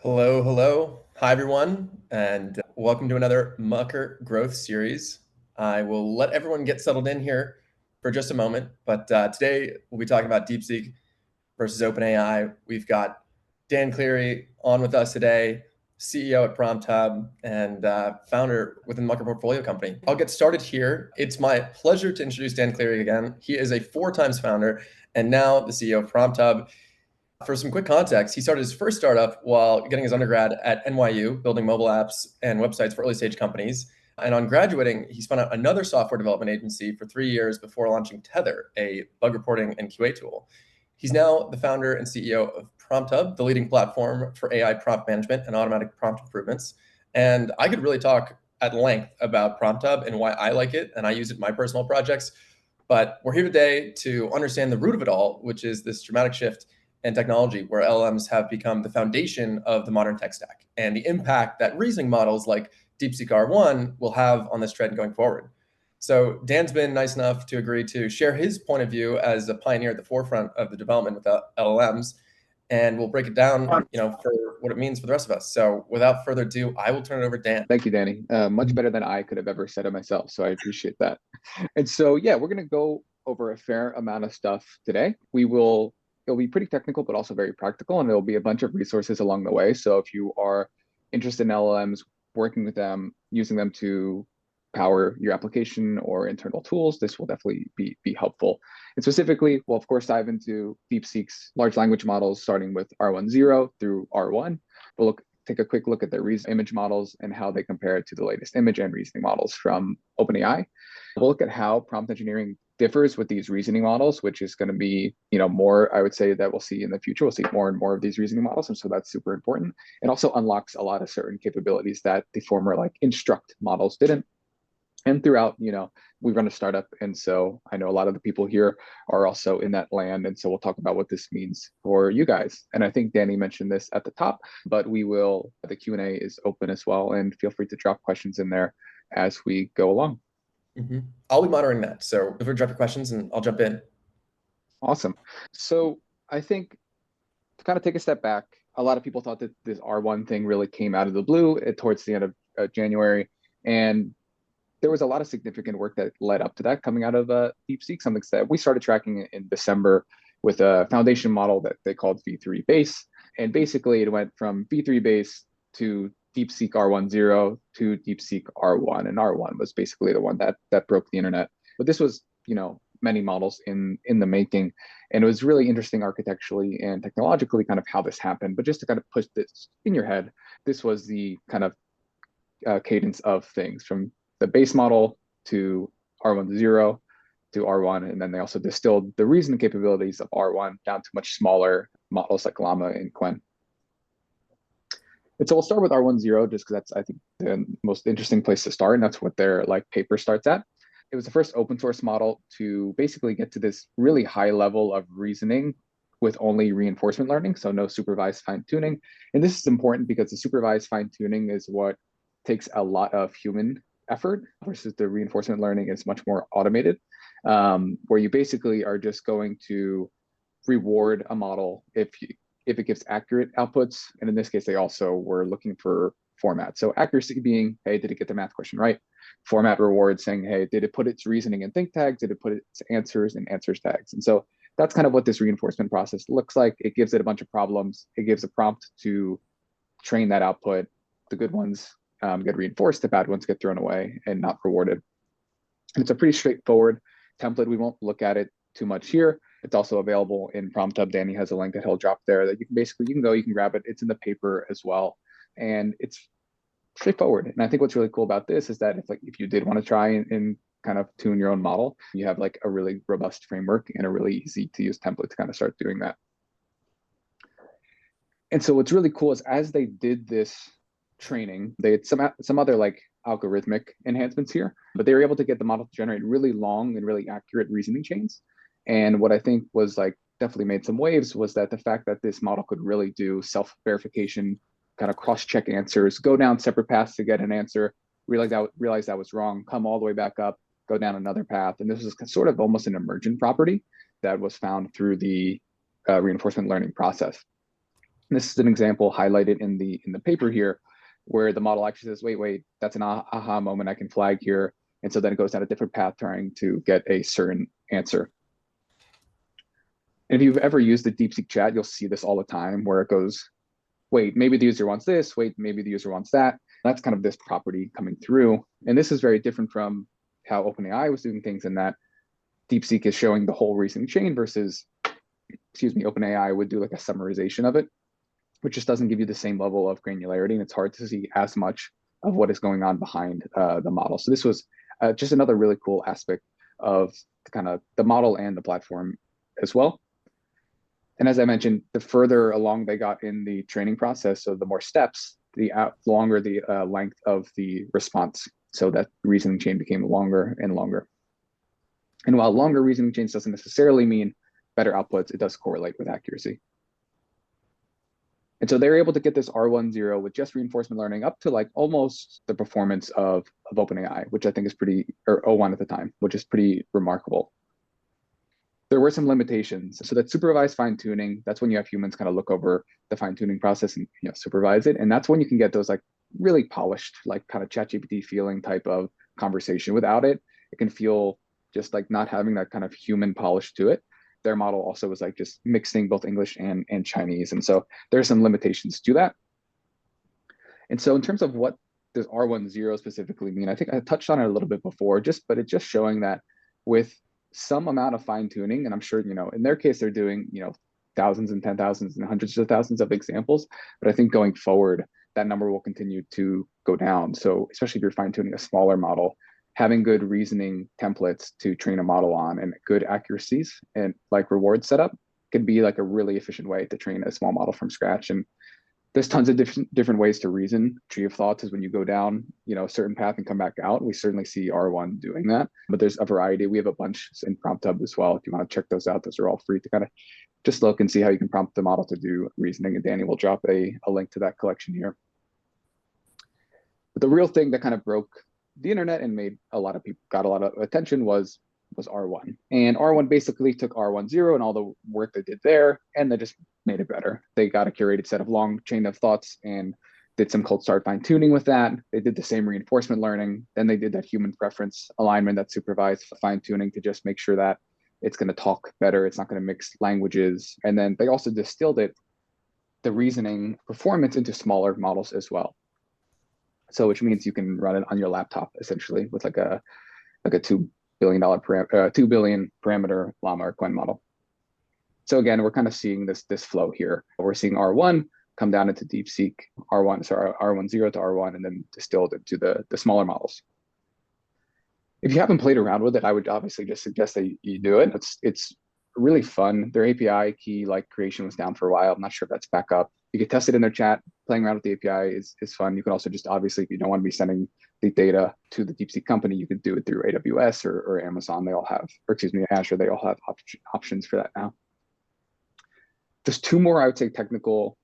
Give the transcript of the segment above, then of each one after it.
Hello, hello. Hi, everyone, and welcome to another Mucker Growth Series. I will let everyone get settled in here for just a moment, but today we'll be talking about DeepSeek versus OpenAI. We've got Dan Cleary on with us today, CEO at PromptHub and founder within Mucker Portfolio Company. I'll get started here. It's my pleasure to introduce Dan Cleary again. He is a four times founder and now the CEO of PromptHub. For some quick context, he started his first startup while getting his undergrad at NYU, building mobile apps and websites for early stage companies. And on graduating, he spun out another software development agency for 3 years before launching Tether, a bug reporting and QA tool. He's now the founder and CEO of PromptHub, the leading platform for AI prompt management and automatic prompt improvements. And I could really talk at length about PromptHub and why I like it, and I use it in my personal projects. But we're here today to understand the root of it all, which is this dramatic shift and technology where LLMs have become the foundation of the modern tech stack and the impact that reasoning models like DeepSeek R1 will have on this trend going forward. So Dan's been nice enough to agree to share his point of view as a pioneer at the forefront of the development with LLMs, and we'll break it down, for what it means for the rest of us. So without further ado, I will turn it over to Dan. Thank you, Danny. Much better than I could have ever said it myself. So I appreciate that. And so, yeah, we're going to go over a fair amount of stuff today. It'll be pretty technical, but also very practical. And there'll be a bunch of resources along the way. So if you are interested in LLMs, working with them, using them to power your application or internal tools, this will definitely be helpful. And specifically, we'll of course dive into DeepSeek's large language models, starting with R1.0 through R1. We'll take a quick look at their image models and how they compare to the latest image and reasoning models from OpenAI. We'll look at how prompt engineering differs with these reasoning models, which is going to be, more, I would say, that we'll see in the future. We'll see more and more of these reasoning models. And so that's super important. It also unlocks a lot of certain capabilities that the former instruct models didn't. And throughout, we run a startup. And so I know a lot of the people here are also in that land. And so we'll talk about what this means for you guys. And I think Danny mentioned this at the top, but the Q&A is open as well. And feel free to drop questions in there as we go along. Mm-hmm. I'll be monitoring that. So if we drop your questions and I'll jump in. Awesome. So I think to kind of take a step back, a lot of people thought that this R1 thing really came out of the blue towards the end of January. And there was a lot of significant work that led up to that coming out of DeepSeek, something that we started tracking in December with a foundation model that they called V3 base. And basically it went from V3 base to DeepSeek R1.0 to DeepSeek R1. And R1 was basically the one that broke the internet. But this was, many models in the making. And it was really interesting architecturally and technologically kind of how this happened. But just to kind of push this in your head, this was the kind of cadence of things from the base model to R1.0 to R1. And then they also distilled the reasoning capabilities of R1 down to much smaller models like Llama and Qwen. And so we'll start with R1.0 just because that's, I think, the most interesting place to start. And that's what their paper starts at. It was the first open source model to basically get to this really high level of reasoning with only reinforcement learning, so no supervised fine tuning. And this is important because the supervised fine tuning is what takes a lot of human effort versus the reinforcement learning is much more automated, where you basically are just going to reward a model if it gives accurate outputs. And in this case, they also were looking for format. So accuracy being, hey, did it get the math question right? Format reward saying, hey, did it put its reasoning in think tags? Did it put its answers in answers tags? And so that's kind of what this reinforcement process looks like. It gives it a bunch of problems. It gives a prompt to train that output. The good ones get reinforced, the bad ones get thrown away and not rewarded. And it's a pretty straightforward template. We won't look at it too much here. It's also available in PromptHub. Danny has a link that he'll drop there that you can grab it. It's in the paper as well. And it's straightforward. And I think what's really cool about this is that if you did want to try and kind of tune your own model, you have a really robust framework and a really easy to use template to kind of start doing that. And so what's really cool is as they did this training, they had some other algorithmic enhancements here, but they were able to get the model to generate really long and really accurate reasoning chains. And what I think was definitely made some waves was that the fact that this model could really do self-verification, kind of cross-check answers, go down separate paths to get an answer, realize that was wrong, come all the way back up, go down another path. And this is sort of almost an emergent property that was found through the reinforcement learning process. This is an example highlighted in the paper here, where the model actually says, wait, that's an aha moment I can flag here. And so then it goes down a different path trying to get a certain answer. And if you've ever used the DeepSeek chat, you'll see this all the time where it goes, wait, maybe the user wants this, wait, maybe the user wants that. That's kind of this property coming through. And this is very different from how OpenAI was doing things in that DeepSeek is showing the whole reasoning chain versus, OpenAI would do like a summarization of it, which just doesn't give you the same level of granularity. And it's hard to see as much of what is going on behind the model. So this was just another really cool aspect of kind of the model and the platform as well. And as I mentioned, the further along they got in the training process, so the more steps, the longer the length of the response. So that reasoning chain became longer and longer. And while longer reasoning chains doesn't necessarily mean better outputs, it does correlate with accuracy. And so they're able to get this R10 with just reinforcement learning up to like almost the performance of OpenAI, which I think is pretty, or O1 at the time, which is pretty remarkable. There were some limitations. So that supervised fine tuning, that's when you have humans kind of look over the fine tuning process and supervise it. And that's when you can get those like really polished, like kind of ChatGPT feeling type of conversation. Without it, it can feel just like not having that kind of human polish to it. Their model also was like just mixing both English and Chinese. And so there's some limitations to that. And so in terms of what does R10 specifically mean, I think I touched on it a little bit before, but it's just showing that with some amount of fine tuning, and I'm sure, in their case, they're doing, thousands and 10,000s and hundreds of thousands of examples. But I think going forward, that number will continue to go down. So especially if you're fine tuning a smaller model, having good reasoning templates to train a model on and good accuracies and like reward setup could be like a really efficient way to train a small model from scratch. And there's tons of different ways to reason. Tree of thoughts is when you go down, a certain path and come back out. We certainly see R1 doing that, but there's a variety. We have a bunch in PromptHub as well. If you want to check those out, those are all free to kind of just look and see how you can prompt the model to do reasoning. And Danny will drop a link to that collection here. But the real thing that kind of broke the internet and made a lot of people got a lot of attention was R1. And R1 basically took R10 and all the work they did there, and they just made it better. They got a curated set of long chain of thoughts and did some cold start fine tuning with that. They did the same reinforcement learning. Then they did that human preference alignment, that supervised fine tuning to just make sure that it's going to talk better. It's not going to mix languages. And then they also distilled the reasoning performance into smaller models as well. So which means you can run it on your laptop essentially with like a $2 billion parameter llama or Quen model. So again, we're kind of seeing this flow here. We're seeing R1 come down into DeepSeek R10 to R1, and then distilled into the smaller models. If you haven't played around with it, I would obviously just suggest that you do it. It's really fun. Their API key creation was down for a while. I'm not sure if that's back up. You can test it in their chat. Playing around with the API is fun. You can also just obviously, if you don't want to be sending the data to the DeepSeek company, you could do it through AWS or Amazon. They all have, or excuse me, Azure. They all have options for that now. There's two more, I would say, technical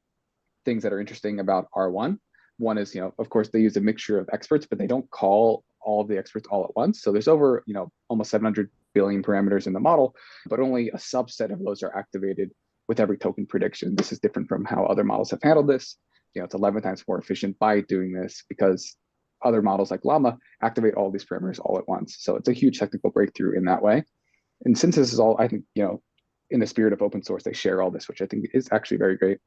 things that are interesting about R1. One is, of course, they use a mixture of experts, but they don't call all of the experts all at once. So there's over, almost 700 billion parameters in the model, but only a subset of those are activated with every token prediction. This is different from how other models have handled this. It's 11 times more efficient by doing this because other models like Llama activate all these parameters all at once. So it's a huge technical breakthrough in that way. And since this is all, I think, in the spirit of open source, they share all this, which I think is actually very great.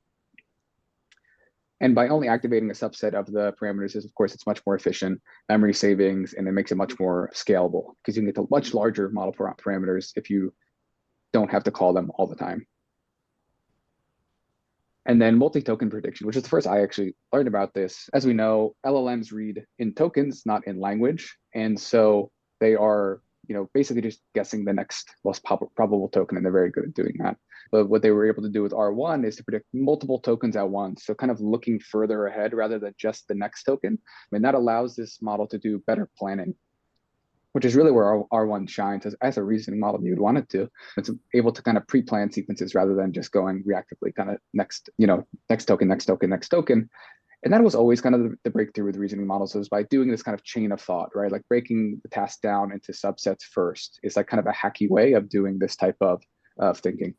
And by only activating a subset of the parameters, of course, it's much more efficient, memory savings, and it makes it much more scalable because you can get to much larger model parameters if you don't have to call them all the time. And then multi-token prediction, which is the first I actually learned about this. As we know, LLMs read in tokens, not in language. And so they are, basically just guessing the next most probable token, and they're very good at doing that. But what they were able to do with R1 is to predict multiple tokens at once. So kind of looking further ahead rather than just the next token. I mean, that allows this model to do better planning, which is really where R1 shines as a reasoning model you would want it to. It's able to kind of pre-plan sequences rather than just going reactively kind of next token, next token, next token. And that was always kind of the breakthrough with reasoning models, is by doing this kind of chain of thought, right? Like breaking the task down into subsets first is like kind of a hacky way of doing this type of thinking.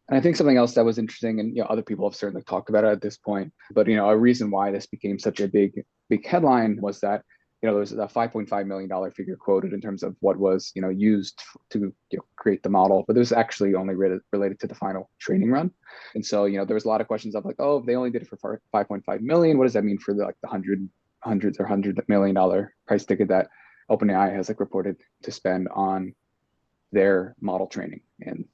And I think something else that was interesting, and other people have certainly talked about it at this point, but a reason why this became such a big headline was that there was a $5.5 million figure quoted in terms of what was used to create the model, but it was actually only related to the final training run. And so there was a lot of questions of like, oh, if they only did it for 5.5 million, what does that mean for the hundreds or $100 million price ticket that OpenAI has reported to spend on their model training? And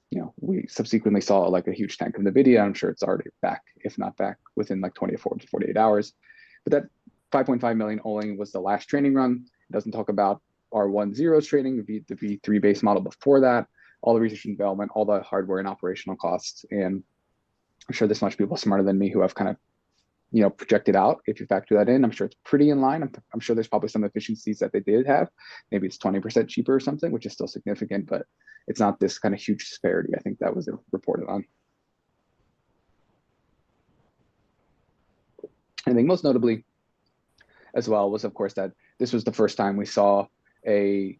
we subsequently saw a huge tank of NVIDIA. I'm sure it's already back, if not back within 24 to 48 hours. But that 5.5 million only was the last training run. It doesn't talk about R1 training, the V3 base model before that, all the research and development, all the hardware and operational costs. And I'm sure there's much people smarter than me who have kind of projected out. If you factor that in, I'm sure it's pretty in line. I'm sure there's probably some efficiencies that they did have. Maybe it's 20% cheaper or something, which is still significant, but it's not this kind of huge disparity I think that was reported on. I think most notably as well was, of course, that this was the first time we saw a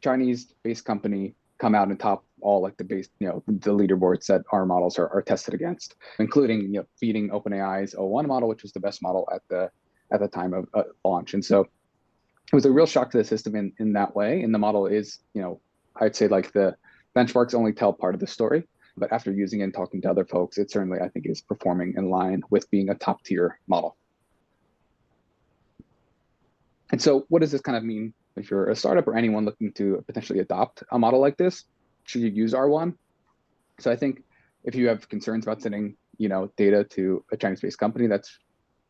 Chinese-based company come out and top all the base, the leaderboards that our models are tested against, including beating OpenAI's O1 model, which was the best model at the time of launch. And so it was a real shock to the system in that way. And the model is, I'd say the benchmarks only tell part of the story, but after using it and talking to other folks, it certainly I think is performing in line with being a top tier model. And so what does this kind of mean if you're a startup or anyone looking to potentially adopt a model like this? Should you use R1? So I think if you have concerns about sending, data to a Chinese-based company, that's,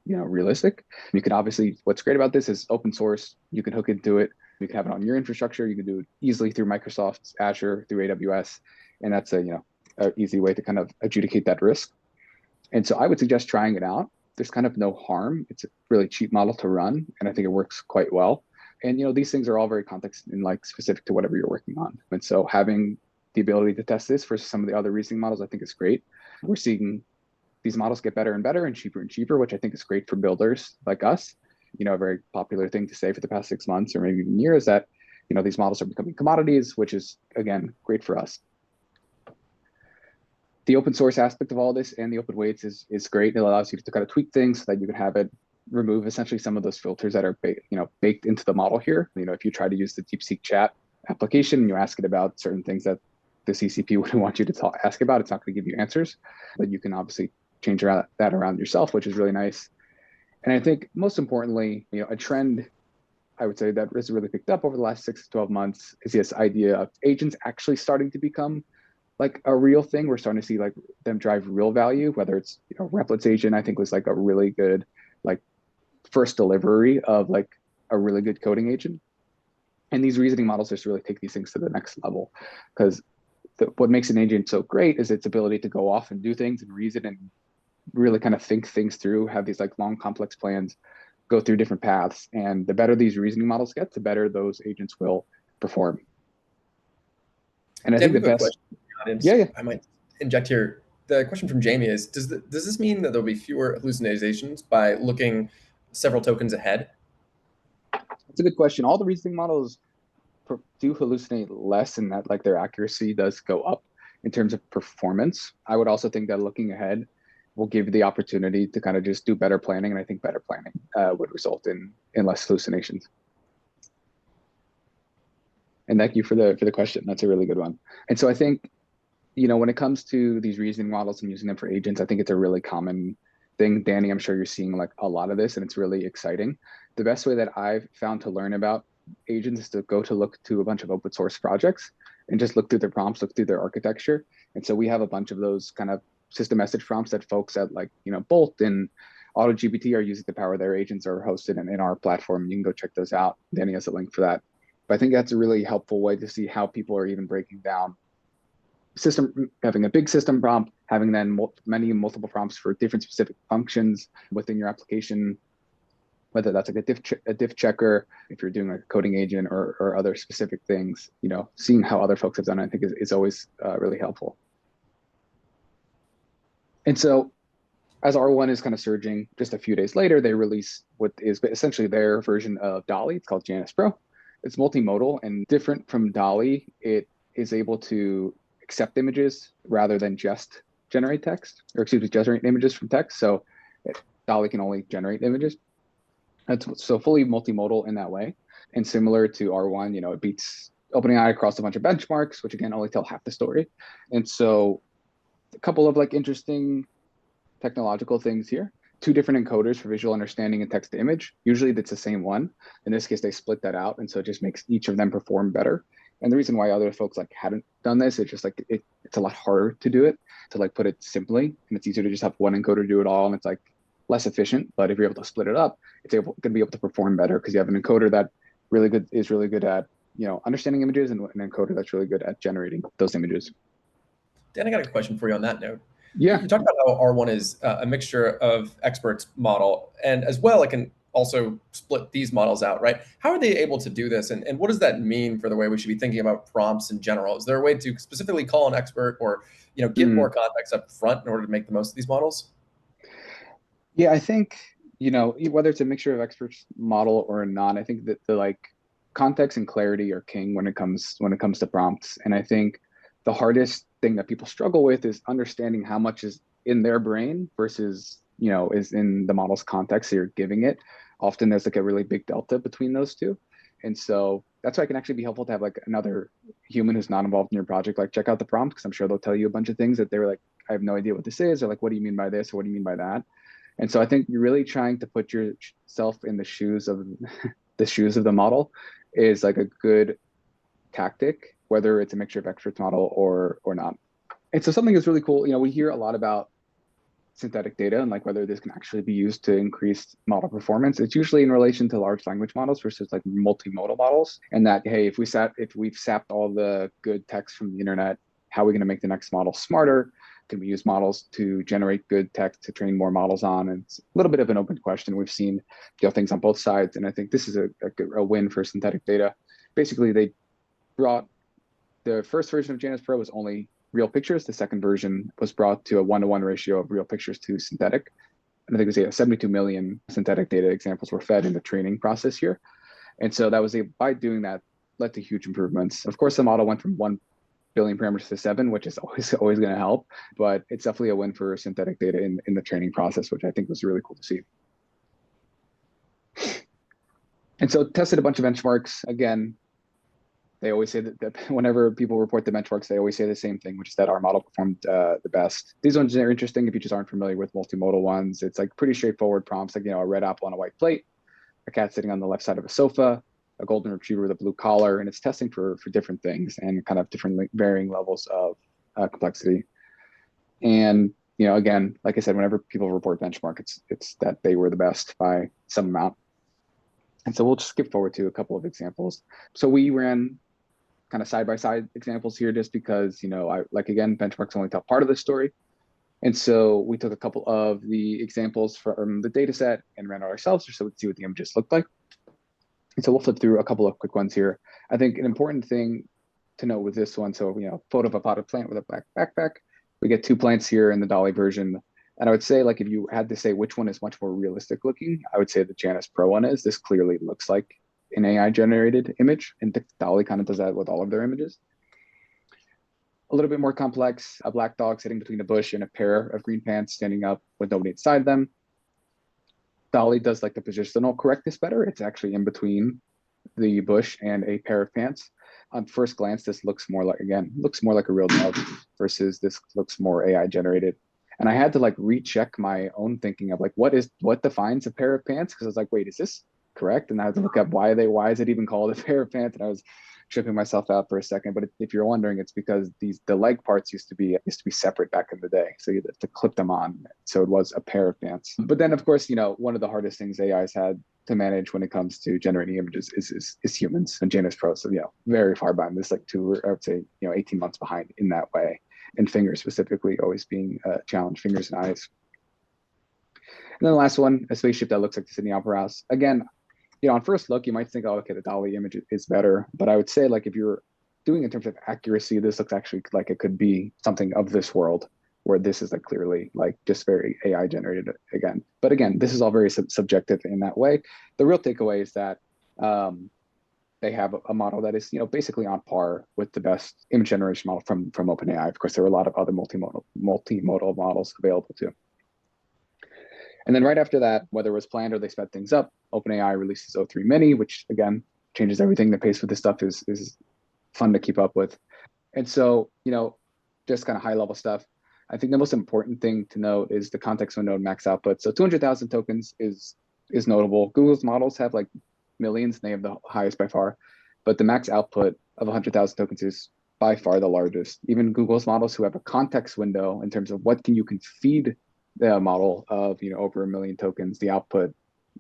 realistic. You can obviously, what's great about this is open source. You can hook into it. You can have it on your infrastructure. You can do it easily through Microsoft's Azure, through AWS. And that's an easy way to kind of adjudicate that risk. And so I would suggest trying it out. There's kind of no harm. It's a really cheap model to run, and I think it works quite well. And these things are all very context and specific to whatever you're working on. And so having the ability to test this versus some of the other reasoning models, I think is great. We're seeing these models get better and better and cheaper, which I think is great for builders like us. A very popular thing to say for the past 6 months or maybe even years that these models are becoming commodities, which is again great for us. The open source aspect of all this and the open weights is great. It allows you to kind of tweak things so that you can have it remove essentially some of those filters that are baked into the model here. If you try to use the DeepSeek chat application and you ask it about certain things that the CCP wouldn't want you to ask about, it's not going to give you answers, but you can obviously change that around yourself, which is really nice. And I think most importantly, a trend I would say that has really picked up over the last 6 to 12 months is this idea of agents actually starting to become a real thing. We're starting to see them drive real value, whether it's Replic's agent, I think was a really good first delivery of a really good coding agent. And these reasoning models just really take these things to the next level, because what makes an agent so great is its ability to go off and do things and reason and really kind of think things through, have these long complex plans, go through different paths. And the better these reasoning models get, the better those agents will perform. And I think the best. Yeah. I might inject here. The question from Jamie is, does this mean that there'll be fewer hallucinations by looking several tokens ahead? That's a good question. All the reasoning models do hallucinate less, and that their accuracy does go up in terms of performance. I would also think that looking ahead will give you the opportunity to kind of just do better planning, and I think better planning would result in less hallucinations. And thank you for the question. That's a really good one. And so I think, when it comes to these reasoning models and using them for agents, I think it's a really common thing. Danny, I'm sure you're seeing a lot of this, and it's really exciting. The best way that I've found to learn about agents is to look to a bunch of open source projects and just look through their prompts, look through their architecture. And so we have a bunch of those kind of system message prompts that folks at Bolt and AutoGPT are using to power their agents are hosted in our platform. You can go check those out. Danny has a link for that. But I think that's a really helpful way to see how people are even breaking down having a big system prompt, having then multiple prompts for different specific functions within your application, whether that's a diff checker, if you're doing a coding agent or other specific things. Seeing how other folks have done it, I think is always really helpful. And so as R1 is kind of surging, just a few days later, they release what is essentially their version of DALL-E. It's called Janus Pro. It's multimodal and different from DALL-E. It is able to accept images rather than just generate text, or excuse me, generate images from text. So DALL-E can only generate images. It's so fully multimodal in that way. And similar to R1, it beats OpenAI across a bunch of benchmarks, which again only tell half the story. And so a couple of like interesting technological things here. Two different encoders for visual understanding and text to image. Usually that's the same one. In this case, they split that out. And so it just makes each of them perform better. And the reason why other folks like hadn't done this, it's just like it's a lot harder to do it, to like put it simply. And it's easier to just have one encoder do it all. And it's like less efficient. But if you're able to split it up, it's going to be able to perform better because you have an encoder that is really good at understanding images, and an encoder that's really good at generating those images. Dan, I got a question for you on that note. Yeah. You talked about how R1 is a mixture of experts model, and as well, it can also split these models out, right? How are they able to do this? And what does that mean for the way we should be thinking about prompts in general? Is there a way to specifically call an expert or, get more context up front in order to make the most of these models? Yeah, I think, whether it's a mixture of experts model or not, I think that the like context and clarity are king when it comes to prompts. And I think the hardest thing that people struggle with is understanding how much is in their brain versus is in the model's context that you're giving it. Often there's like a really big delta between those two, and so that's why it can actually be helpful to have like another human who's not involved in your project like check out the prompt, because I'm sure they'll tell you a bunch of things that they were like, I have no idea what this is, or like, what do you mean by this, or what do you mean by that. And so I think you're really trying to put yourself in the shoes of the model is like a good tactic, whether it's a mixture of experts model or not. And so something that's really cool, we hear a lot about synthetic data and like whether this can actually be used to increase model performance. It's usually in relation to large language models versus like multimodal models. And that, hey, if we've sapped all the good text from the internet, how are we going to make the next model smarter? Can we use models to generate good text to train more models on? And it's a little bit of an open question. We've seen things on both sides. And I think this is a win for synthetic data. Basically, they brought the first version of Janus Pro was only real pictures. The second version was brought to a 1-to-1 ratio of real pictures to synthetic. And I think it was 72 million synthetic data examples were fed in the training process here. And so that was by doing that led to huge improvements. Of course, the model went from 1 billion parameters to 7, which is always going to help, but it's definitely a win for synthetic data in the training process, which I think was really cool to see. And so tested a bunch of benchmarks. Again, they always say that whenever people report the benchmarks, they always say the same thing, which is that our model performed the best. These ones are interesting if you just aren't familiar with multimodal ones. It's like pretty straightforward prompts, like a red apple on a white plate, a cat sitting on the left side of a sofa, a golden retriever with a blue collar, and it's testing for different things and kind of different varying levels of complexity. And again, like I said, whenever people report benchmark, it's that they were the best by some amount. And so we'll just skip forward to a couple of examples. So we ran kind of side-by-side examples here just because, again, benchmarks only tell part of the story. And so we took a couple of the examples from the data set and ran it ourselves just so we could see what the images looked like. And so we'll flip through a couple of quick ones here. I think an important thing to note with this one, so, photo of a potted plant with a black backpack. We get 2 plants here in the DALL-E version. And I would say, like, if you had to say which one is much more realistic looking, I would say the Janus Pro one is. This clearly looks like an AI generated image, and DALL-E kind of does that with all of their images. A little bit more complex, a black dog sitting between a bush and a pair of green pants standing up with nobody inside them. DALL-E does like the positional correctness better. It's actually in between the bush and a pair of pants. On first glance, this looks more like a real dog versus this looks more AI generated. And I had to like recheck my own thinking of like, what defines a pair of pants? Because I was like, wait, is this correct? And I had to look up why is it even called a pair of pants? And I was tripping myself out for a second. But if you're wondering, it's because the leg parts used to be separate back in the day. So you had to clip them on. So it was a pair of pants. But then of course, one of the hardest things AI's had to manage when it comes to generating images is humans and Janus Pro. So, very far behind this, like I would say, 18 months behind in that way. And fingers specifically always being a challenge, fingers and eyes. And then the last one, a spaceship that looks like the Sydney Opera House. Again, on first look, you might think, oh, okay, the DALL-E image is better. But I would say, like, if you're doing in terms of accuracy, this looks actually like it could be something of this world, where this is like clearly like just very AI generated again. But again, this is all very subjective in that way. The real takeaway is that they have a model that is, basically on par with the best image generation model from OpenAI. Of course, there are a lot of other multimodal models available too. And then right after that, whether it was planned or they sped things up, OpenAI releases O3 Mini, which again changes everything. The pace for this stuff is fun to keep up with. And so, just kind of high level stuff. I think the most important thing to note is the context window and max output. So 200,000 tokens is notable. Google's models have like millions, and they have the highest by far, but the max output of 100,000 tokens is by far the largest. Even Google's models, who have a context window in terms of what you can feed the model of, over 1 million tokens, the output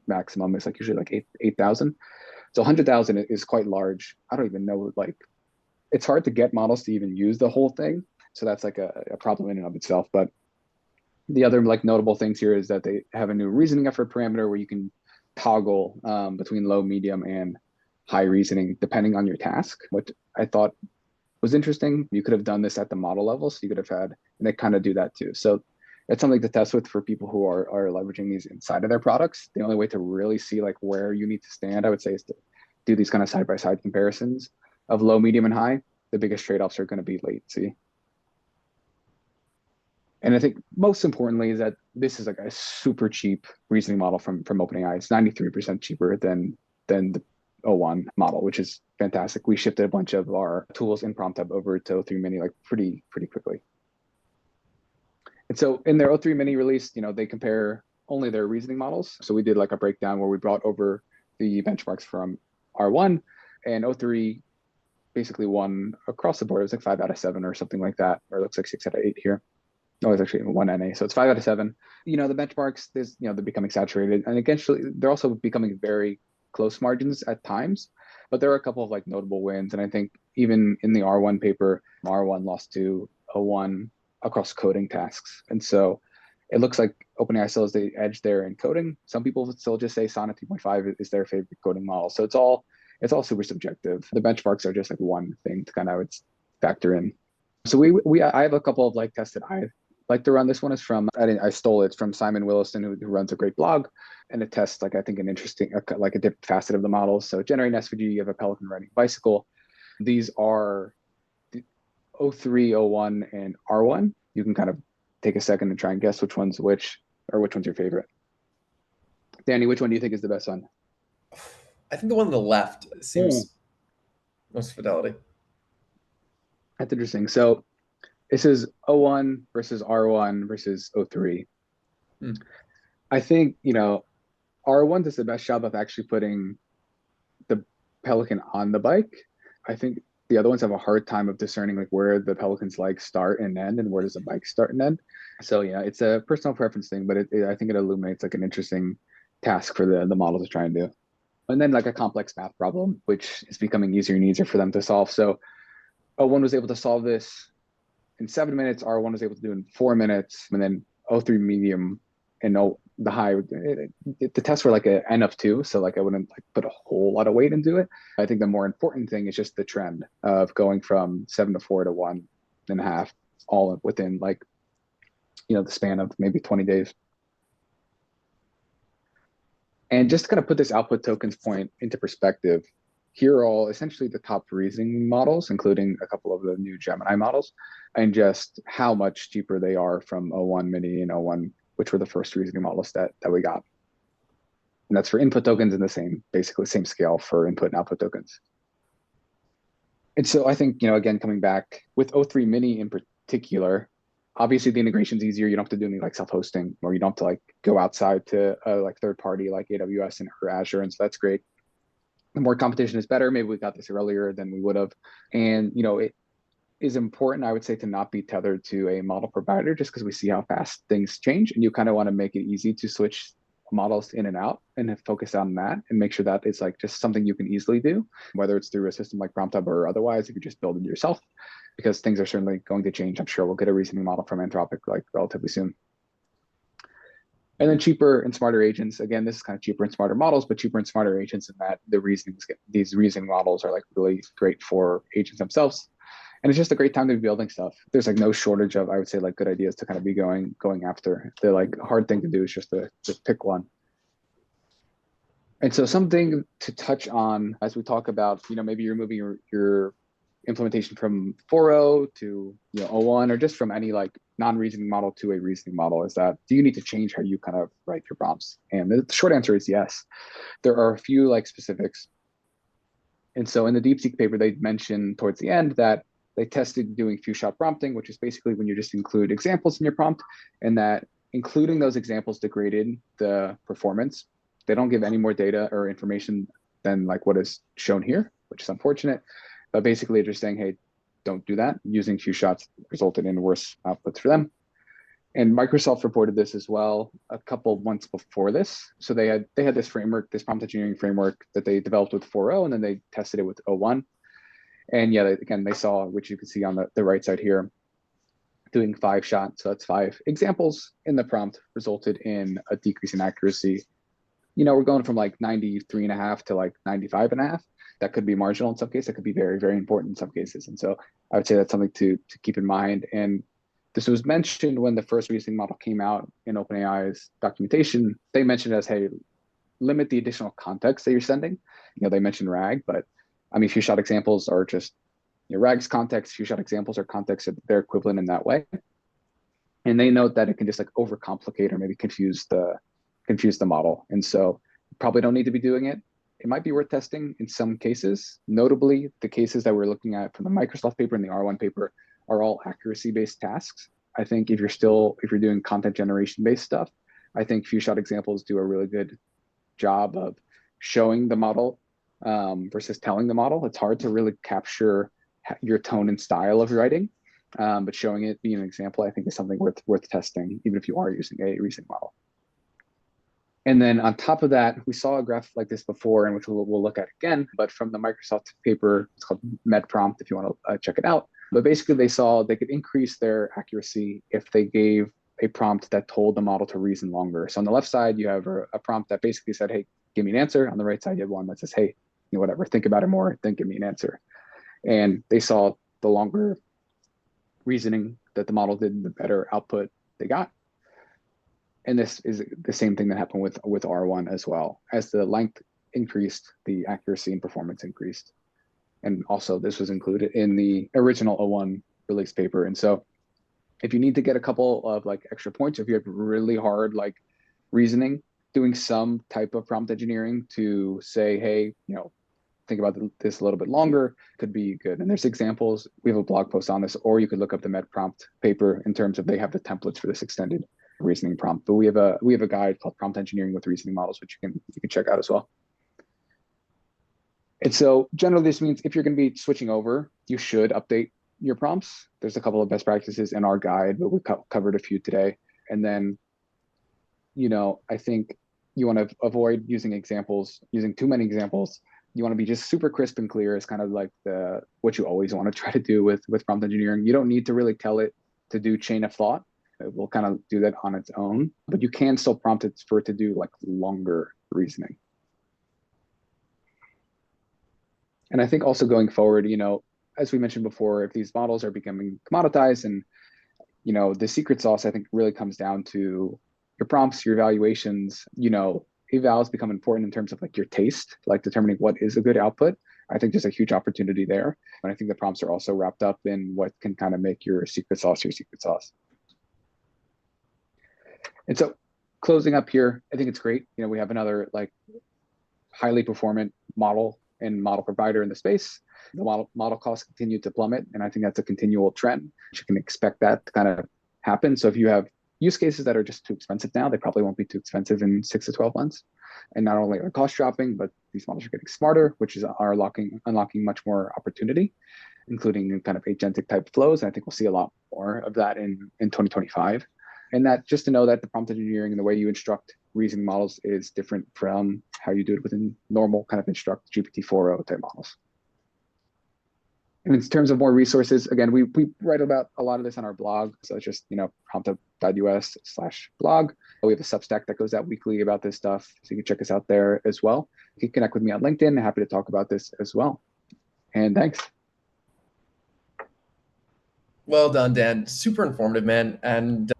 maximum is like usually like 8,000. So 100,000 is quite large. I don't even know, like, it's hard to get models to even use the whole thing. So that's like a problem in and of itself. But the other like notable things here is that they have a new reasoning effort parameter where you can toggle between low, medium, and high reasoning depending on your task, which I thought was interesting. You could have done this at the model level, so you could have had, and they kind of do that too. So it's something to test with for people who are leveraging these inside of their products. The only way to really see like where you need to stand, I would say, is to do these kind of side-by-side comparisons of low, medium, and high. The biggest trade-offs are going to be latency. And I think most importantly is that this is like a super cheap reasoning model from OpenAI. It's 93% cheaper than the O1 model, which is fantastic. We shifted a bunch of our tools in PromptHub over to O3 Mini like pretty quickly. And so in their O3 Mini release, they compare only their reasoning models. So we did like a breakdown where we brought over the benchmarks from R1, and O3 basically won across the board. It was like 5 out of 7 or something like that, or it looks like 6 out of 8 here. No, it's actually 1 NA. So it's 5 out of 7. The benchmarks, they're becoming saturated. And eventually, they're also becoming very close margins at times. But there are a couple of like notable wins. And I think even in the R1 paper, R1 lost to O1 across coding tasks. And so it looks like OpenAI still has the edge there in coding. Some people still just say Sonnet 2.5 is their favorite coding model. So it's all super subjective. The benchmarks are just like one thing to kind of factor in. So I have a couple of like tests that I like to run. This one is from, I stole it. It's from Simon Williston, who runs a great blog, and it tests like, I think, an interesting, like a different facet of the model. So generating SVG, you have a pelican riding a bicycle. These are O3, O1, and R1. You can kind of take a second and try and guess which one's which, or which one's your favorite. Danny, which one do you think is the best one? I think the one on the left seems most fidelity. That's interesting. So this is O1 versus R1 versus O3. I think, R1 does the best job of actually putting the pelican on the bike. I think the other ones have a hard time of discerning like where the pelican's legs start and end and where does the bike start and end. So yeah, it's a personal preference thing, but I think it illuminates like an interesting task for the model to try and do. And then like a complex math problem, which is becoming easier and easier for them to solve. So O1 was able to solve this in 7 minutes. R1 was able to do it in 4 minutes, and then O3 medium and the high. The tests were like an N of 2, so like I wouldn't like put a whole lot of weight into it. I think the more important thing is just the trend of going from 7 to 4 to 1.5, all within like the span of maybe 20 days. And just to kind of put this output tokens point into perspective, here are all essentially the top reasoning models, including a couple of the new Gemini models, and just how much cheaper they are from O1 Mini and O1, which were the first reasoning models that we got. And that's for input tokens in basically same scale for input and output tokens. And so I think, again, coming back with O3 Mini in particular, obviously the integration is easier. You don't have to do any like self-hosting, or you don't have to like go outside to like third party like AWS or Azure. And so that's great. The more competition is better. Maybe we got this earlier than we would have. And, it is important, I would say, to not be tethered to a model provider just because we see how fast things change. And you kind of want to make it easy to switch models in and out and focus on that and make sure that it's like just something you can easily do, whether it's through a system like PromptHub or otherwise, if you just build it yourself, because things are certainly going to change. I'm sure we'll get a reasoning model from Anthropic like relatively soon. And then cheaper and smarter agents. Again, this is kind of cheaper and smarter models, but cheaper and smarter agents in that these reasoning models are like really great for agents themselves. And it's just a great time to be building stuff. There's like no shortage of, I would say, like good ideas to kind of be going after. The like hard thing to do is just to pick one. And so something to touch on as we talk about, maybe you're moving your implementation from 4.0 to O1, or just from any like non-reasoning model to a reasoning model, is that do you need to change how you kind of write your prompts? And the short answer is yes. There are a few like specifics. And so in the DeepSeek paper, they mentioned towards the end that they tested doing few-shot prompting, which is basically when you just include examples in your prompt, and that including those examples degraded the performance. They don't give any more data or information than like what is shown here, which is unfortunate. But basically, just saying, hey, don't do that. Using few shots resulted in worse outputs for them. And Microsoft reported this as well a couple months before this. So they had this framework, this prompt engineering framework that they developed with 4.0, and then they tested it with O1. And yeah, again, they saw, which you can see on the right side here, doing 5 shots. So that's 5 examples in the prompt resulted in a decrease in accuracy. We're going from like 93.5 to like 95.5. That could be marginal in some cases. That could be very, very important in some cases. And so I would say that's something to keep in mind. And this was mentioned when the first reasoning model came out in OpenAI's documentation. They mentioned it as, hey, limit the additional context that you're sending. They mentioned RAG, but I mean, few shot examples are just RAG's context. Few shot examples are context. They're equivalent in that way. And they note that it can just like overcomplicate or maybe confuse the model. And so you probably don't need to be doing it. It might be worth testing in some cases. Notably, the cases that we're looking at from the Microsoft paper and the R1 paper are all accuracy-based tasks. I think if you're doing content generation-based stuff, I think few shot examples do a really good job of showing the model versus telling the model. It's hard to really capture your tone and style of writing, but showing it, being an example, I think is something worth testing, even if you are using a reasoning model. And then on top of that, we saw a graph like this before, and which we'll look at again, but from the Microsoft paper, it's called MedPrompt if you want to check it out. But basically they saw they could increase their accuracy if they gave a prompt that told the model to reason longer. So on the left side, you have a prompt that basically said, hey, give me an answer. On the right side, you have one that says, hey, whatever, think about it more, then give me an answer. And they saw the longer reasoning that the model did, the better output they got. And this is the same thing that happened with R1 as well. As the length increased, the accuracy and performance increased. And also this was included in the original O1 release paper. And so if you need to get a couple of like extra points, if you have really hard like reasoning, doing some type of prompt engineering to say, hey, think about this a little bit longer could be good. And there's examples. We have a blog post on this, or you could look up the MedPrompt paper in terms of they have the templates for this extended reasoning prompt. But we have a guide called Prompt Engineering with Reasoning Models, which you can check out as well. And so generally this means if you're going to be switching over, you should update your prompts. There's a couple of best practices in our guide, but we covered a few today. And then, I think you want to avoid using too many examples. You want to be just super crisp and clear is kind of like what you always want to try to do with prompt engineering. You don't need to really tell it to do chain of thought. It will kind of do that on its own, but you can still prompt it for it to do like longer reasoning. And I think also going forward, as we mentioned before, if these models are becoming commoditized and, the secret sauce, I think really comes down to your prompts, your evaluations, evals become important in terms of like your taste, like determining what is a good output. I think there's a huge opportunity there. And I think the prompts are also wrapped up in what can kind of make your secret sauce. And so closing up here, I think it's great. We have another like highly performant model and model provider in the space. The model costs continue to plummet, and I think that's a continual trend. You can expect that to kind of happen. So if you have use cases that are just too expensive now, they probably won't be too expensive in 6 to 12 months. And not only are costs dropping, but these models are getting smarter, which are unlocking much more opportunity, including kind of agentic type flows. And I think we'll see a lot more of that in 2025. And that just to know that the prompt engineering and the way you instruct reasoning models is different from how you do it within normal kind of instruct GPT-4o type models. And in terms of more resources, again, we write about a lot of this on our blog. So it's just, PromptHub.us/blog. We have a Substack that goes out weekly about this stuff. So you can check us out there as well. You can connect with me on LinkedIn. Happy to talk about this as well. And thanks. Well done, Dan. Super informative, man. And,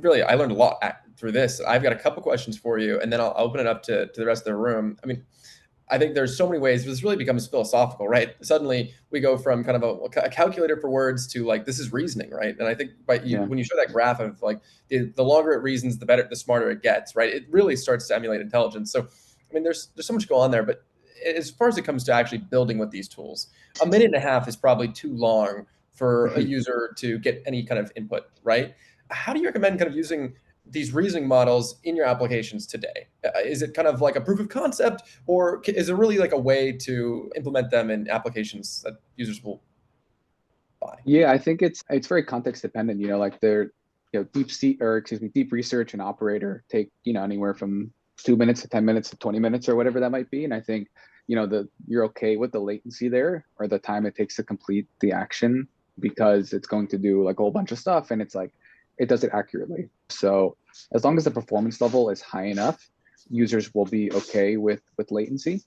really, I learned a lot through this, I've got a couple questions for you, and then I'll open it up to the rest of the room. I mean, I think there's so many ways this really becomes philosophical, right? Suddenly we go from kind of a calculator for words to like this is reasoning, right? And I think Yeah. when you show that graph of like the longer it reasons, the better, the smarter it gets, right? It really starts to emulate intelligence. So, I mean, there's so much go on there, but as far as it comes to actually building with these tools, a minute and a half is probably too long for a user to get any kind of input, right? How do you recommend kind of using these reasoning models in your applications today? Is it kind of like a proof of concept, or is it really like a way to implement them in applications that users will buy? Yeah, I think it's very context dependent. Like deep research and operator take, anywhere from 2 minutes to 10 minutes to 20 minutes or whatever that might be. And I think, you're okay with the latency there or the time it takes to complete the action because it's going to do like a whole bunch of stuff and it's like it does it accurately. So as long as the performance level is high enough, users will be okay with latency.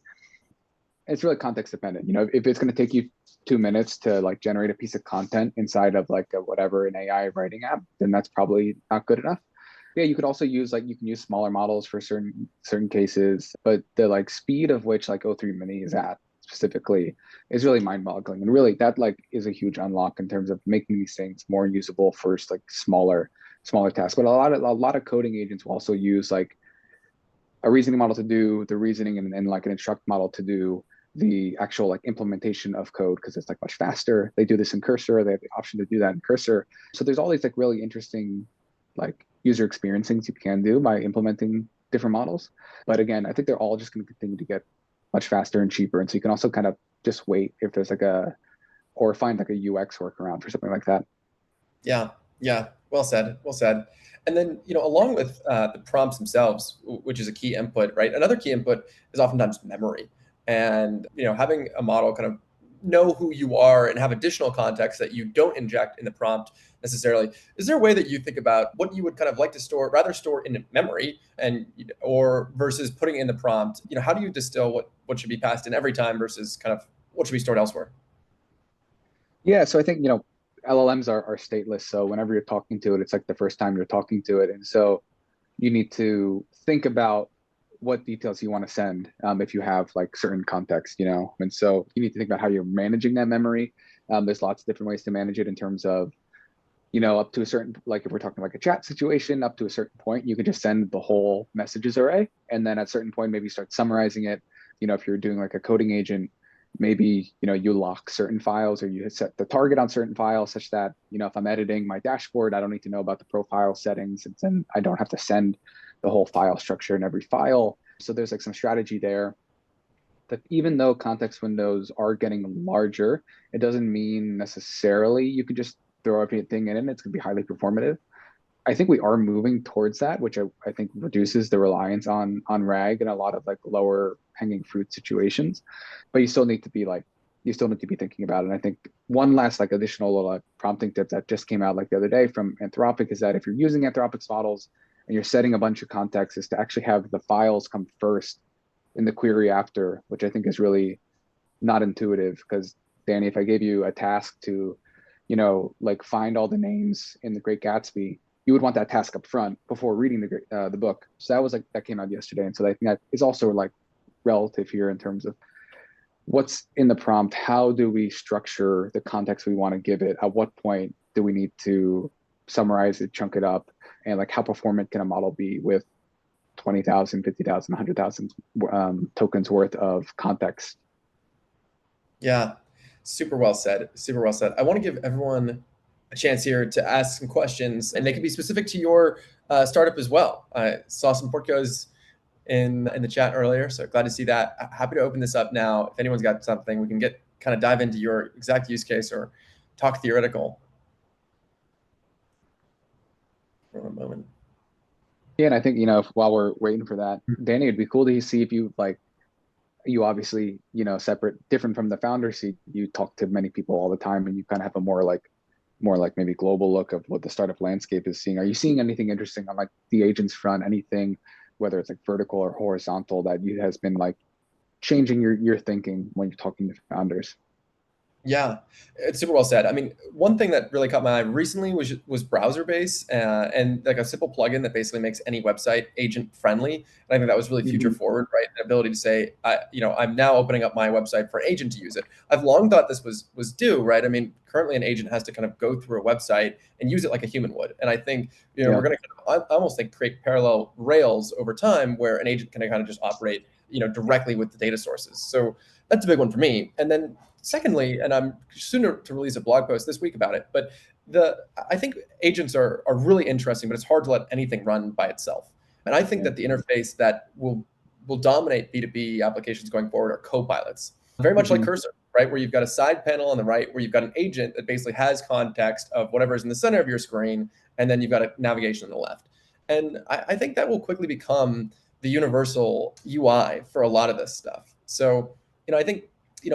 It's really context dependent. If it's going to take you 2 minutes to like generate a piece of content inside of like an AI writing app, then that's probably not good enough. Yeah, you could also use you can use smaller models for certain cases, but the like speed of which like O3 Mini is at specifically is really mind-boggling. And really that like is a huge unlock in terms of making these things more usable for like smaller tasks. But a lot of coding agents will also use like a reasoning model to do the reasoning and like an instruct model to do the actual like implementation of code because it's like much faster. They do this in Cursor. They have the option to do that in Cursor. So there's all these like really interesting like user experience things you can do by implementing different models. But again, I think they're all just going to continue to get much faster and cheaper. And so you can also kind of just wait if there's like or find like a UX workaround for something like that. Yeah, yeah. Well said. Well said. And then, along with the prompts themselves, which is a key input, right? Another key input is oftentimes memory. And, having a model kind of know who you are and have additional context that you don't inject in the prompt necessarily. Is there a way that you think about what you would kind of like to rather store in memory or versus putting in the prompt? How do you distill what should be passed in every time versus kind of what should be stored elsewhere? Yeah, so I think, LLMs are stateless. So whenever you're talking to it, it's like the first time you're talking to it. And so you need to think about what details you want to send if you have like certain context, And so you need to think about how you're managing that memory. There's lots of different ways to manage it in terms of, up to a certain, like if we're talking like a chat situation, up to a certain point, you can just send the whole messages array. And then at a certain point, maybe start summarizing it. If you're doing like a coding agent, maybe, you lock certain files or you set the target on certain files such that, if I'm editing my dashboard, I don't need to know about the profile settings. And then I don't have to send the whole file structure in every file. So there's like some strategy there that even though context windows are getting larger, it doesn't mean necessarily you could just throw everything in and it's going to be highly performative. I think we are moving towards that, which I think reduces the reliance on RAG in a lot of like lower hanging fruit situations. But you still need to be thinking about it. And I think one last like additional little prompting tip that just came out like the other day from Anthropic is that if you're using Anthropic's models and you're setting a bunch of contexts, is to actually have the files come first in the query after, which I think is really not intuitive. Because Danny, if I gave you a task to, like find all the names in The Great Gatsby, you would want that task up front before reading the book. So that came out yesterday, and so I think that is also like relative here in terms of what's in the prompt. How do we structure the context we want to give it? At what point do we need to summarize it, chunk it up, and like how performant can a model be with 20,000, 50,000, 100,000 tokens worth of context? Yeah, super well said. Super well said. I want to give everyone a chance here to ask some questions, and they can be specific to your startup as well. I saw some portcos in the chat earlier, so glad to see that. Happy to open this up now. If anyone's got something, we can kind of dive into your exact use case or talk theoretical for a moment. Yeah, and I think while we're waiting for that, Danny, it'd be cool to see if you obviously, separate, different from the founder seat, you talk to many people all the time and you kind of have a more like maybe global look of what the startup landscape is seeing. Are you seeing anything interesting on like the agents front, anything, whether it's like vertical or horizontal, that you has been like changing your thinking when you're talking to founders? Yeah, it's super well said. I mean, one thing that really caught my eye recently was browser based and like a simple plugin that basically makes any website agent friendly. And I think that was really future Hmm. forward, right? The ability to say, I'm now opening up my website for an agent to use it. I've long thought this was due, right? I mean, currently an agent has to kind of go through a website and use it like a human would. And I think we're Yeah. going to I almost think create parallel rails over time where an agent can kind of just operate directly with the data sources. So that's a big one for me. And then secondly, and I'm sooner to release a blog post this week about it, but the I think agents are really interesting, but it's hard to let anything run by itself. And I think Yeah. that the interface that will dominate B2B applications going forward are co-pilots, very much like Hmm. Cursor, right? Where you've got a side panel on the right where you've got an agent that basically has context of whatever's in the center of your screen, and then you've got a navigation on the left. And I think that will quickly become the universal UI for a lot of this stuff. So, I think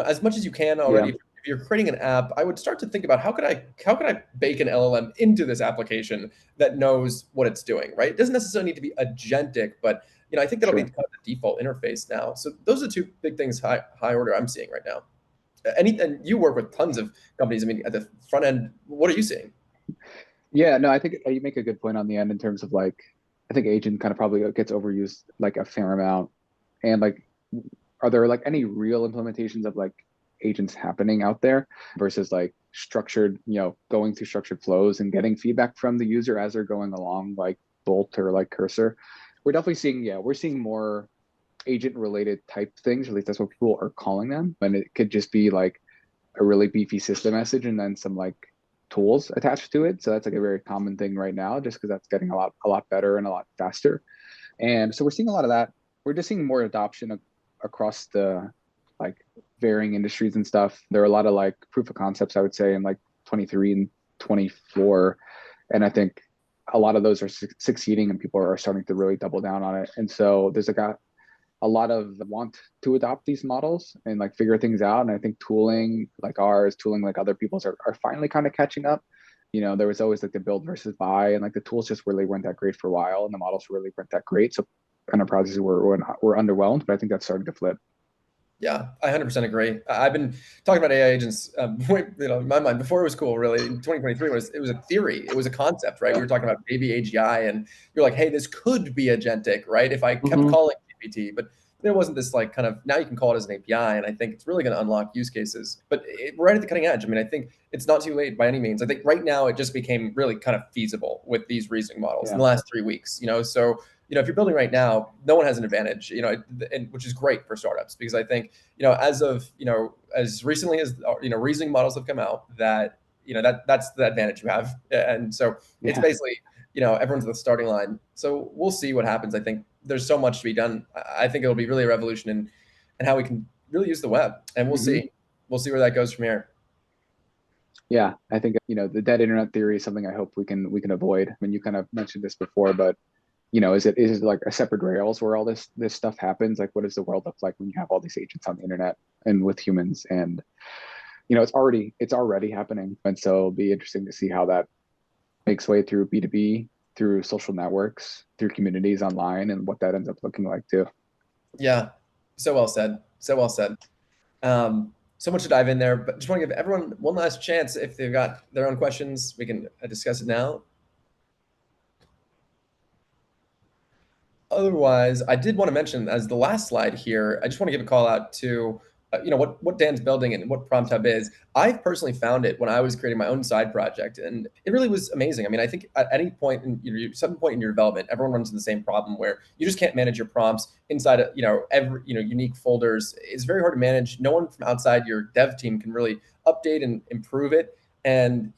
as much as you can Yeah. already, if you're creating an app, I would start to think about how could I bake an LLM into this application that knows what it's doing, right? It doesn't necessarily need to be agentic, but I think that'll be Sure. kind of the default interface now. So those are two big things high order I'm seeing right now. And you work with tons of companies. I mean, at the front end, what are you seeing? Yeah, no, I think you make a good point on the end in terms of like, I think agent kind of probably gets overused like a fair amount. And like, are there like any real implementations of like agents happening out there versus like structured, going through structured flows and getting feedback from the user as they're going along, like Bolt or like Cursor? We're definitely seeing, yeah, we're seeing more agent related type things, or at least that's what people are calling them. And it could just be like a really beefy system message and then some like tools attached to it. So that's like a very common thing right now, just because that's getting a lot better and a lot faster. And so we're seeing a lot of that. We're just seeing more adoption across the like varying industries and stuff. There are a lot of like proof of concepts, I would say, in like 23 and 24. And I think a lot of those are succeeding and people are starting to really double down on it. And so there's like a lot of want to adopt these models and like figure things out. And I think tooling like ours, tooling like other people's are finally kind of catching up. There was always like the build versus buy, and like the tools just really weren't that great for a while, and the models really weren't that great. So enterprises were underwhelmed, but I think that's starting to flip. Yeah, I 100% agree. I've been talking about AI agents, in my mind before it was cool. Really, in 2023 it was a theory, it was a concept, right? We were talking about baby AGI, and you're like, hey, this could be agentic, right? If I kept Hmm. calling GPT, but there wasn't this like kind of now you can call it as an API, and I think it's really going to unlock use cases. But we're right at the cutting edge. I mean, I think it's not too late by any means. I think right now it just became really kind of feasible with these reasoning models in Yeah. the last 3 weeks. So if you're building right now, no one has an advantage. And which is great for startups because I think as of as recently as reasoning models have come out, that that's the advantage you have, and so it's Yeah. basically everyone's at the starting line. So we'll see what happens. I think there's so much to be done. I think it'll be really a revolution in how we can really use the web, and we'll Hmm. see. We'll see where that goes from here. Yeah. I think, the dead internet theory is something I hope we can avoid. I mean, you kind of mentioned this before, but is it like a separate rails where all this stuff happens? Like, what does the world look like when you have all these agents on the internet and with humans? And it's already happening, and so it'll be interesting to see how that makes way through B2B, through social networks, through communities online, and what that ends up looking like too. Yeah, so well said. So well said. So much to dive in there, but just want to give everyone one last chance. If they've got their own questions, we can discuss it now. Otherwise, I did want to mention as the last slide here, I just want to give a call out to what Dan's building and what PromptHub is. I personally found it when I was creating my own side project, and it really was amazing. I mean, I think at any point in some point in your development, everyone runs into the same problem where you just can't manage your prompts inside of every unique folders. It's very hard to manage. No one from outside your dev team can really update and improve it. And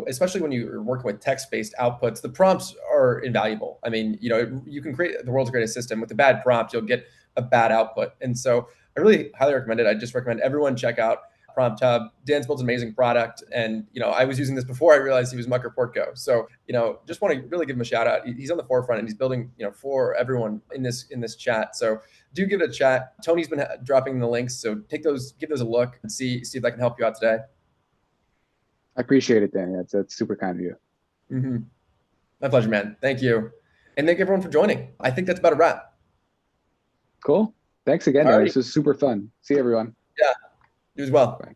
especially when you're working with text-based outputs, the prompts are invaluable. I mean, you can create the world's greatest system with a bad prompt, you'll get a bad output. And so I really highly recommend it. I just recommend everyone check out PromptHub. Dan's built an amazing product, and I was using this before I realized he was Mucker Portco. So just want to really give him a shout out. He's on the forefront, and he's building for everyone in this chat. So do give it a chat. Tony's been dropping the links, so give those a look, and see if that can help you out today. I appreciate it, Danny. That's super kind of you. Mm-hmm. My pleasure, man. Thank you. And thank everyone for joining. I think that's about a wrap. Cool. Thanks again, All Danny. righty. This was super fun. See you, everyone. Yeah, you as well. Bye.